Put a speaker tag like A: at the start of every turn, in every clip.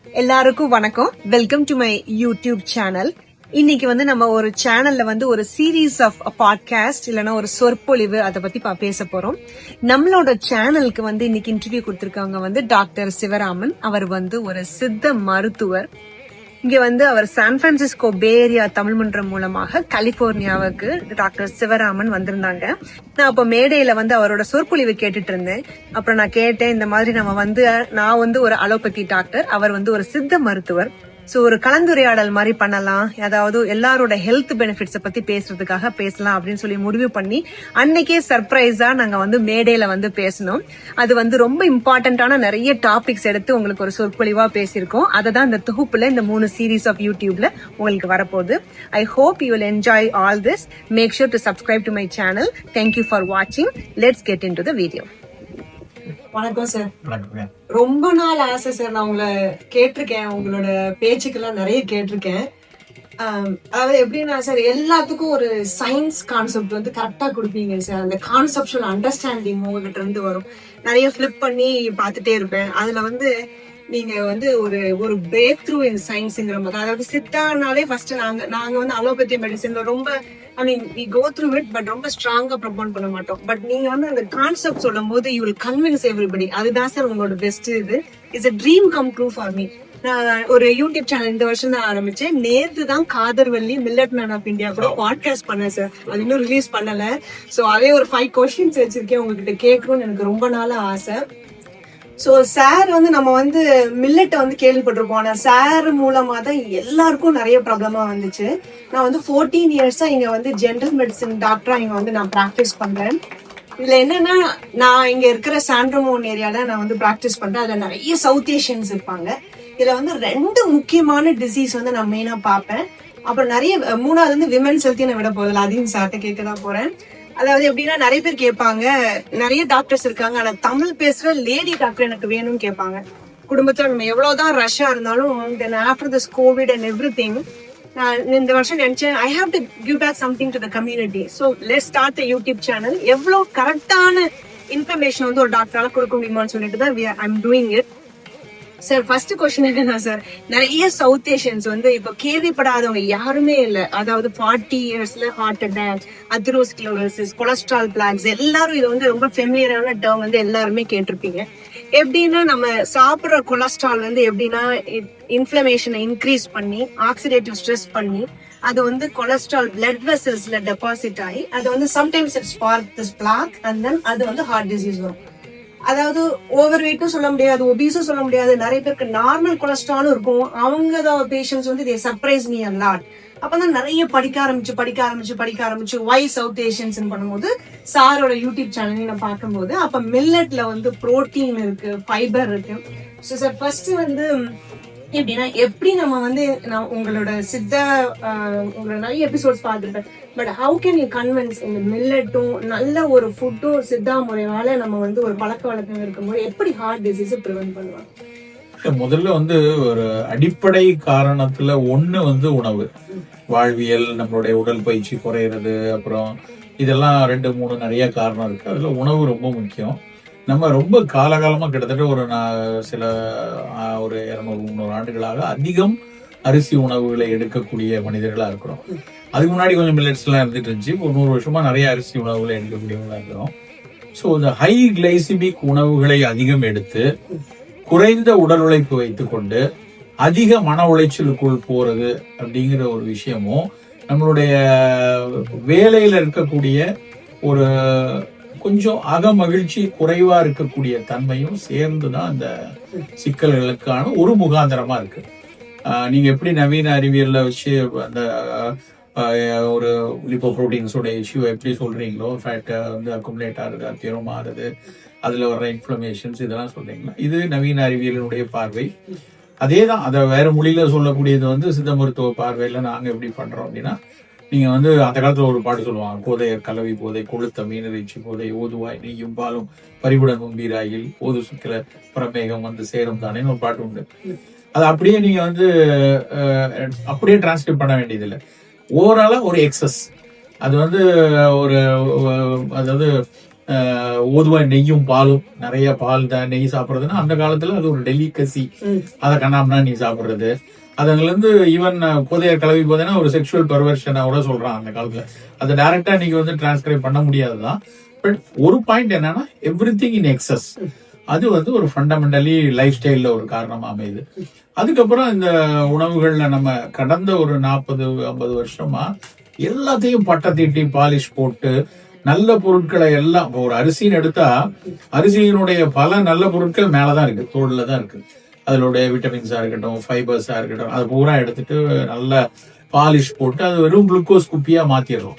A: எல்லாருக்கும் வணக்கம். Welcome to my YouTube channel. இன்னைக்கு நம்ம ஒரு சேனல்ல ஒரு சீரீஸ் ஆஃப் பாட்காஸ்ட் இல்லைன்னா ஒரு சொற்பொழிவு அதை பத்தி பேச போறோம். நம்மளோட சேனலுக்கு இன்னைக்கு இன்டர்வியூ கொடுத்திருக்காங்க டாக்டர் சிவராமன். அவர் ஒரு சித்த மருத்துவர். இங்க அவர் சான் பிரான்சிஸ்கோ பே ஏரியா தமிழ் மன்றம் மூலமாக கலிபோர்னியாவுக்கு டாக்டர் சிவராமன் வந்திருந்தாங்க. நான் அப்ப மேடையில அவரோட சொற்பொழிவு கேட்டுட்டு இருந்தேன். அப்புறம் நான் கேட்டேன், இந்த மாதிரி நான் ஒரு அலோபதி டாக்டர், அவர் ஒரு சித்த மருத்துவர். சோ ஒரு கலந்துரையாடல் மாதிரி பண்ணலாம், அதாவது எல்லாரோட ஹெல்த் பெனிஃபிட்ஸ பத்தி பேசுறதுக்காக பேசலாம் அப்படின்னு சொல்லி முடிவு பண்ணி அன்னைக்கே சர்ப்ரைஸா நாங்க மேடையில பேசணும். அது ரொம்ப இம்பார்ட்டன்டான நிறைய டாபிக்ஸ் எடுத்து உங்களுக்கு ஒரு சொற்பொழிவா பேசியிருக்கோம். அதை தான் இந்த தொகுப்புல இந்த 3 சீரீஸ் ஆஃப் யூடியூப்ல உங்களுக்கு வரப்போகுது. I hope you will enjoy all this. Make sure to subscribe to my channel. Thank you for வாட்சிங். Let's get into the video. வணக்கம் சார். ரொம்ப நாள் ஆசை சார், நான் உங்களை கேட்டிருக்கேன், உங்களோட பேச்சுக்கெல்லாம் நிறைய கேட்டிருக்கேன். அதாவது எப்படின்னா சார், எல்லாத்துக்கும் ஒரு சயின்ஸ் கான்செப்ட் கரெக்டா கொடுப்பீங்க சார். அந்த கான்செப்டுவல் அண்டர்ஸ்டாண்டிங் உங்ககிட்ட இருந்து வரும். நிறைய ஃபிளிப் பண்ணி பார்த்துட்டே இருப்பேன். அதுல நீங்க ஒரு பிரேக் த்ரூ இன் சயின்ஸ்ங்கிற மாதிரி, அதாவது சித்தானாலே ஃபர்ஸ்ட் நாங்க அலோபதி மெடிசன்ல ரொம்ப we go through it, but ரொம்ப ஸ்ட்ராங்கா ப்ரொமோட் பண்ண மாட்டோம். பட் நீங்க அந்த கான்செப்ட் சொல்லும் போது யூ வில் கன்வின்ஸ் எவ்ரிபடி. அதுதான் சார் உங்களோட பெஸ்ட். இது it's a dream come true for me. நான் ஒரு யூடியூப் சேனல் இந்த வருஷம் தான் ஆரம்பிச்சேன். நேத்து தான் காதர்வள்ளி மில்லட் மேன் ஆஃப் இந்தியா கூட பாட்காஸ்ட் பண்ணேன் சார். அது இன்னும் ரிலீஸ் பண்ணல. சோ அதே ஒரு 5 கொஸ்டின்ஸ் வச்சிருக்கேன், உங்ககிட்ட கேட்கணும்னு எனக்கு ரொம்ப நாளா ஆசை. சோ சார் நம்ம மில்லட் கேள்விப்பட்டிருப்போம். ஆனா சார் மூலமா தான் எல்லாருக்கும் நிறைய ப்ராப்ளமா வந்துச்சு. நான் 14 இயர்ஸா இங்க ஜெனரல் மெடிசன் டாக்டரா இங்க நான் பிராக்டிஸ் பண்றேன். இதுல என்னன்னா, நான் இங்க இருக்கிற சாண்ட்ரமோன் ஏரியால நான் பிராக்டிஸ் பண்றேன். அதுல நிறைய சவுத் ஏஷியன்ஸ் இருப்பாங்க. இதுல 2 முக்கியமான டிசீஸ் நான் மெயினா பாப்பேன். அப்புறம் நிறைய 3வது விமென்ஸ் ஹெல்த் நான் விட போதில்ல, அதையும் சார்ட்ட கேட்கதான் போறேன். அதாவது எப்படின்னா, நிறைய பேர் கேட்பாங்க, நிறைய டாக்டர்ஸ் இருக்காங்க, ஆனா தமிழ் பேசுற லேடி டாக்டர் எனக்கு வேணும்னு கேட்பாங்க. குடும்பத்துல நம்ம எவ்வளவுதான் ரஷ்ஷா இருந்தாலும் then after this covid and everything, நான் இந்த வருஷம் நினைச்சேன் I have to give back something to the community. So let's start the YouTube channel. எவ்வளவு கரெக்டான இன்ஃபர்மேஷன் ஒரு டாக்டரால கொடுக்க முடியுமான்னு சொல்லிட்டு தான் I am doing it. Sir, first question என்னன்னா சார், நிறைய சவுத் ஏஷியன்ஸ் இப்ப கேள்விப்படாதவங்க யாருமே இல்ல. அதாவது 40 இயர்ஸ்ல heart attack, atherosclerosis, cholesterol blocks, எல்லாரும் இது ரொம்ப ஃபெமிலியரான டேர்ம் எல்லாருமே கேட்டிருப்பீங்க. எப்படின்னா, நம்ம சாப்பிடுற கொலஸ்ட்ரால் எப்படின்னா இன்ஃப்ளமேஷனை இன்க்ரீஸ் பண்ணி ஆக்சிடேட்டிவ் ஸ்ட்ரெஸ் பண்ணி அது கொலஸ்ட்ரால் பிளட் வெசல்ஸ்ல டெபாசிட் ஆகி அது sometimes it's for this block and then அது ஹார்ட் டிசீஸ் வரும். அதாவது ஓவர் வெயிட்டும் சொல்ல முடியாது, ஒபீஸும் சொல்ல முடியாது. நிறைய பேருக்கு நார்மல் கொலஸ்ட்ராலும் இருக்கும். அவங்க patients they surprise me a lot. அப்பதான் நிறைய படிக்க ஆரம்பிச்சு வை சவுத் ஏஷியன்ஸ் பண்ணும்போது சாரோட யூடியூப் சேனல் நான் பார்க்கும்போது, அப்ப மில்லட்ல புரோட்டீன் இருக்கு, ஃபைபர் இருக்கு. ஸோ சார், ஃபர்ஸ்ட் எப்படின்னா, எப்படி நம்ம நான் உங்களோட உங்களோட நிறைய எபிசோட்ஸ் பார்த்துருப்பேன். But how can you convince இந்த மில்லட்டும் நல்ல ஒரு ஃபுட்டும் சித்தா முறையால நம்ம ஒரு பழக்க வழக்கம் இருக்கும்போது எப்படி ஹார்ட் டிசீஸ் ப்ரிவென்ட் பண்ணுவாங்க?
B: முதல்ல ஒரு அடிப்படை காரணத்துல ஒண்ணு உணவு, வாழ்வியல், நம்மளுடைய உடல் பயிற்சி குறையிறது, அப்புறம் இதெல்லாம் 2, 3 நிறைய காரணம் இருக்கு. அதுல உணவு ரொம்ப முக்கியம். நம்ம ரொம்ப காலகாலமா கிட்டத்தட்ட ஒரு 200-300 ஆண்டுகளாக அதிகம் அரிசி உணவுகளை எடுக்கக்கூடிய மனிதர்களா இருக்கிறோம். அதுக்கு முன்னாடி கொஞ்சம் மில்லட்ஸ் எல்லாம் இருந்துட்டு இருந்துச்சு. ஒரு 100 வருஷமா நிறைய அரிசி உணவுகளை எடுக்கக்கூடியவங்களா இருக்கிறோம். ஸோ இந்த ஹை கிளைசிமிக் உணவுகளை அதிகம் எடுத்து குறைந்த உடல் உழைப்பு வைத்துக் கொண்டு அதிக மன உளைச்சலுக்குள் போறது அப்படிங்கிற ஒரு விஷயமும், நம்மளுடைய வேலையில இருக்கக்கூடிய ஒரு கொஞ்சம் அக மகிழ்ச்சி குறைவா இருக்கக்கூடிய தன்மையும் சேர்ந்துதான் அந்த சிக்கல்களுக்கான ஒரு முகாந்திரமா இருக்கு. நீங்க எப்படி நவீன அறிவியல்ல வச்சு அந்த ஒரு லிப்போப்ரோட்டீன்ஸோட இஷ்யூ எப்படி சொல்றீங்களோ, ஃபேட் அக்குமுலேட் ஆகுது, அத்தியரம் ஆகுது, அதுல வர்ற இன்ஃப்ளமேஷன்ஸ், இதெல்லாம் சொல்றீங்களா, இது நவீன அறிவியலினுடைய பார்வை. அதேதான் அதை வேற மொழியில சொல்லக்கூடியது சித்த மருத்துவ பார்வையில நாங்க எப்படி பண்றோம் அப்படின்னா, நீங்க அந்த காலத்துல ஒரு பாட்டு சொல்லுவாங்க, கோதையர் கலவி போதை, கொளுத்த மீனரிச்சி போதை, ஓதுவாய் நெய்யும் பாலும் பறிவுடன் மும்பீராயில் ஓது சுக்கில பிரமேகம் சேரும் தானேன்னு ஒரு பாட்டு உண்டு. அது அப்படியே நீங்க அப்படியே டிரான்ஸ்கிரைப் பண்ண வேண்டியது இல்லை. ஓவராலா ஒரு எக்ஸஸ், அது ஒரு அதாவது ஓதுவா நெய்யும் பாலும், நிறைய பால் நெய் சாப்பிடுறதுன்னா அந்த காலத்துல அது ஒரு டெலிகசி. அதை கண்ணாமனா நீ சாப்பிடுறது, அதுல இருந்து ஈவன் போதையர் கலவி போதேன்னா ஒரு செக்ஷுவல் பெர்வர்ஷனா கூட சொல்றான் அந்த காலத்துல. அதை டைரக்டா நீங்க வந்து டிரான்ஸ்கிரைப் பண்ண முடியாதுதான். பட் ஒரு பாயிண்ட் என்னன்னா எவ்ரிதிங் இன் எக்ஸஸ், அது வந்து ஒரு ஃபண்டமெண்டலி லைஃப் ஸ்டைல்ல ஒரு காரணமா அமையுது. அதுக்கப்புறம் இந்த உணவுகள்ல நம்ம கடந்த ஒரு 40-50 வருஷமா எல்லாத்தையும் பட்டை தீட்டி பாலிஷ் போட்டு நல்ல பொருட்களை எல்லாம், ஒரு அரிசின்னு எடுத்தா அரிசியினுடைய பல நல்ல பொருட்கள் மேலதான் இருக்கு, தோல்ல தான் இருக்கு. அதனுடைய விட்டமின்ஸா இருக்கட்டும், ஃபைபர்ஸா இருக்கட்டும், அது பூரா எடுத்துட்டு நல்ல பாலிஷ் போட்டு அது வெறும் குளுக்கோஸ் குப்பியா மாத்திடுறோம்.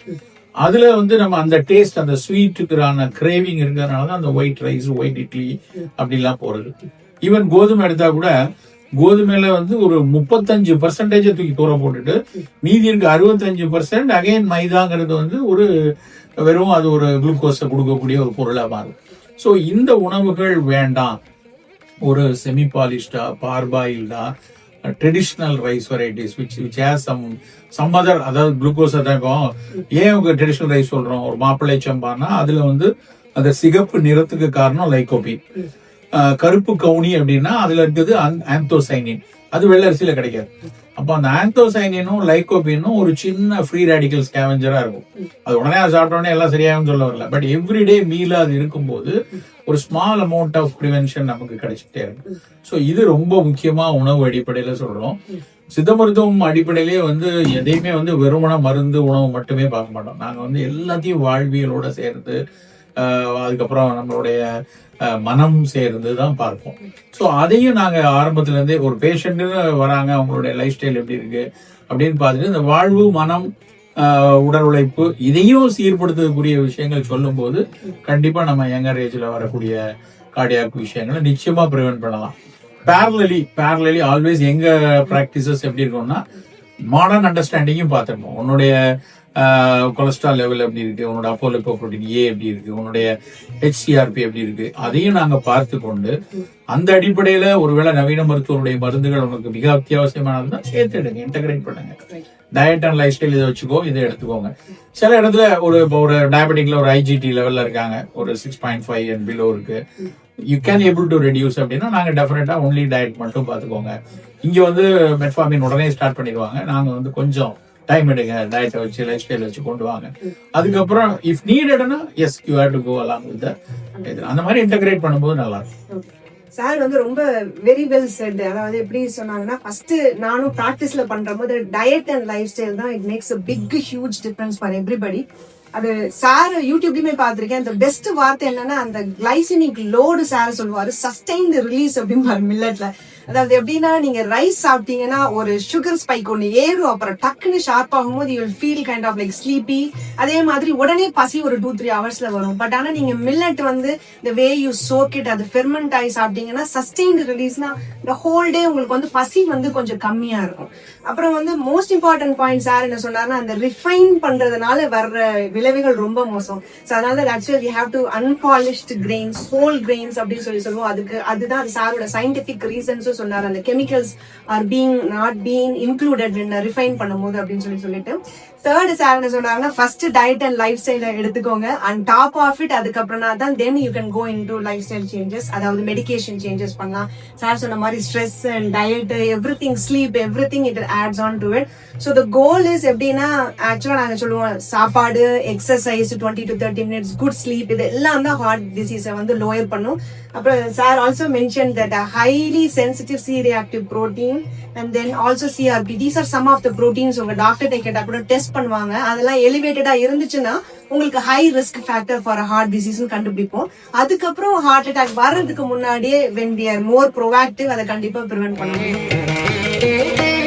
B: அதுல வந்து நம்ம அந்த டேஸ்ட், அந்த ஸ்வீட்டுக்கான கிரேவிங் இருக்கிறதுனாலதான் அந்த ஒயிட் ரைஸ், ஒயிட் இட்லி அப்படிலாம் போறது. ஈவன் கோதுமை எடுத்தா கூட கோதுமையில வந்து ஒரு 35% தூக்கி தூர போட்டுட்டு மீதி இருக்க 65% அகைன் மைதாங்கிறது வந்து ஒரு வெறும் அது ஒரு குளுக்கோஸை கொடுக்கக்கூடிய ஒரு பொருளா மாறும். ஸோ இந்த உணவுகள் வேண்டாம், ஒரு செமி பாலிஷ்டா, பார்பாயில்டா, traditional rice varieties which has some other, அதாவது குளுக்கோஸ் அதான். ஏன் ட்ரெடிஷ்னல் ரைஸ் சொல்றோம்? ஒரு மாப்பிள்ளை சம்பான்னா அதுல வந்து அந்த சிகப்பு நிறத்துக்கு காரணம் லைகோபின். கருப்பு கவுனி அப்படின்னா அதுல இருக்குது ஆந்தோசைனின், அது வெள்ளை அரிசியில கிடைக்காது. அப்ப அந்த ஆந்தோசைனினும் லைகோபினும் ஒரு சின்ன ஃப்ரீ ரேடிக்கல் ஸ்கேவெஞ்சரா இருக்கும். அது உடனே அதை சாப்பிட்ட உடனே எல்லாம் சரியாகும் சொல்ல வரல, பட் எவ்ரிடே மீல அது இருக்கும்போது ஒரு ஸ்மால் அமௌண்ட் ஆஃப் ப்ரிவென்ஷன் நமக்கு கிடைச்சிட்டே இருக்கு. ஸோ இது ரொம்ப முக்கியமா உணவு அடிப்படையில சொல்றோம். சித்த மருத்துவம் அடிப்படையிலேயே வந்து எதையுமே வந்து வெறுமன மருந்து உணவு மட்டுமே பார்க்க மாட்டோம். நாங்க வந்து எல்லாத்தையும் வாழ்வியலோட சேர்ந்து அதுக்கப்புறம் நம்மளுடைய மனம் சேர்ந்து தான் பார்ப்போம். ஸோ அதையும் நாங்க ஆரம்பத்துல இருந்தே, ஒரு பேஷண்ட்னு வராங்க, அவங்களுடைய லைஃப் ஸ்டைல் எப்படி இருக்கு அப்படின்னு பார்த்துட்டு இந்த வாழ்வு, மனம், உடல் உழைப்பு இதையும் சீர்படுத்தக்கூடிய விஷயங்கள் சொல்லும் போது கண்டிப்பா நம்ம யங்கர் ஏஜ்ல வரக்கூடிய கார்டியாக் விஷயங்களை நிச்சயமா ப்ரிவென்ட் பண்ணலாம். பேரலி ஆல்வேஸ் எங்க பிராக்டிசஸ் எப்படி இருக்கும்னா மாடர்ன் அண்டர்ஸ்டாண்டிங்கும் பார்த்துருப்போம். உன்னுடைய கொலஸ்ட்ரால் லெவல் எப்படி இருக்கு, உன்னோட அப்போலிப்போப்ரோட்டீன் ஏ எப்படி இருக்கு, உன்னுடைய HCRP எப்படி இருக்கு, அதையும் நாங்க பார்த்து கொண்டு அந்த அடிப்படையில ஒருவேளை நவீன மருத்துவருடைய மருந்துகள் உங்களுக்கு மிக அத்தியாவசியமானதுன்னா சேர்த்துடுங்க, இன்டகிரேட் பண்ணுங்க. டயட் அண்ட் லைஃப் ஸ்டைல் இதை வச்சுக்கோ, இதை எடுத்துக்கோங்க. சில இடத்துல ஒரு டயபெட்டிக்ல ஒரு IGT லெவல்ல இருக்காங்க, ஒரு 6.5 and below இருக்கு, you can able to reduce அப்படின்னா நாங்க டெஃபினட்டா ஒன்லி டயட் மட்டும் பாத்துக்கோங்க. இங்க வந்து மெட்ஃபார்மின் உடனே ஸ்டார்ட் பண்ணிடுவாங்க, நாங்க வந்து கொஞ்சம் டைம் எடுங்க, டயட்டை வச்சு லைஃப் ஸ்டைல் வச்சு கொண்டு வாங்க. அதுக்கப்புறம் இஃப் நீடட்னா as you have to go along with that. அந்த மாதிரி இன்டகிரேட் பண்ணும்போது நல்லா இருக்கும்.
A: சார் வந்து ரொம்ப வெரி வெல் செட். அதாவது எப்படி சொன்னாங்கன்னா, ஃபர்ஸ்ட் நானும் பிராக்டிஸ்ல பண்ற போது டயட் அண்ட் லைஃப் ஸ்டைல் தான் it makes a big huge difference for everybody. அது சார் யூடியூப்லயுமே பாத்திருக்கேன். அந்த பெஸ்ட் வார்த்தை என்னன்னா, அந்த கிளைசிமிக் லோடு சார் சொல்லுவாரு, சஸ்டைன்டு ரிலீஸ் அப்படின்னு மில்லட்ல. அதாவது எப்படின்னா, நீங்க ரைஸ் சாப்பிட்டீங்கன்னா ஒரு சுகர் ஸ்பைக் ஒண்ணு ஏறும், அப்புறம் டக்குன்னு ஷார்ப் ஆகும்போது you will feel kind of like sleepy. அதே மாதிரி உடனே பசி ஒரு 2-3 ஹவர்ஸ்ல வரும். பட் ஆனா நீங்க மில்லட் வந்து the way you soak it, அது ஃபெர்மெண்ட் ஆகி சாப்பிட்டீங்கன்னா சஸ்டைன்டு ரிலீஸ்னா the whole day உங்களுக்கு வந்து பசி வந்து கொஞ்சம் கம்மியா இருக்கும். அப்புறம் வந்து மோஸ்ட் இம்பார்ட்டன்ட் பாயிண்ட் சார் என்ன சொன்னாருன்னா, அந்த ரிஃபைன் பண்றதுனால வர்ற விளைவுகள் ரொம்ப மோசம். ஸோ அதனால actually we have to unpolished grains, whole grains அப்படின்னு சொல்லுவோம். அதுதான் சாரோட சயின்டிபிக் ரீசன்ஸும் சொன்னார். அந்த chemicals are not being included refine பண்ணும்போது அப்படின்னு சொல்லிட்டு. தேர்ட் சார் என்ன சொன்னாங்கன்னா, ஃபர்ஸ்ட் டயட் அண்ட் லைஃப் ஸ்டைல எடுத்துக்கோங்க, அண்ட் டாப் ஆஃப் இட் அதுக்கப்புறம் தான் then you can go into லைஃப் ஸ்டைல் சேஞ்சஸ், அதாவது மெடிகேஷன் சேஞ்சஸ் பண்ணலாம். சார் சொன்ன மாதிரி stress and diet, everything, sleep, everything it adds on to it. So the goal is எப்படின்னா, ஆக்சுவலா நாங்க சொல்லுவோம் சாப்பாடு, exercise, 20 to 30 minutes, good sleep, இது எல்லாம் தான் ஹார்ட் டிசீஸை வந்து லோயர் பண்ணும். அப்புறம் sir also mention that highly sensitive C reactive protein and then also CRP, these are some of the proteins உங்க டாக்டர் கேட்டா கூட டெஸ்ட் பண்ணுவாங்க. அதெல்லாம் எலிவேட்டடா இருந்துச்சுன்னா உங்களுக்கு high risk factor for heart disease கண்டுபிடிப்போம். அதுக்கப்புறம் ஹார்ட் அட்டாக் வர்றதுக்கு முன்னாடியே when we are more proactive, அதை கண்டிப்பா ப்ரிவென்ட் பண்ண முடியும்.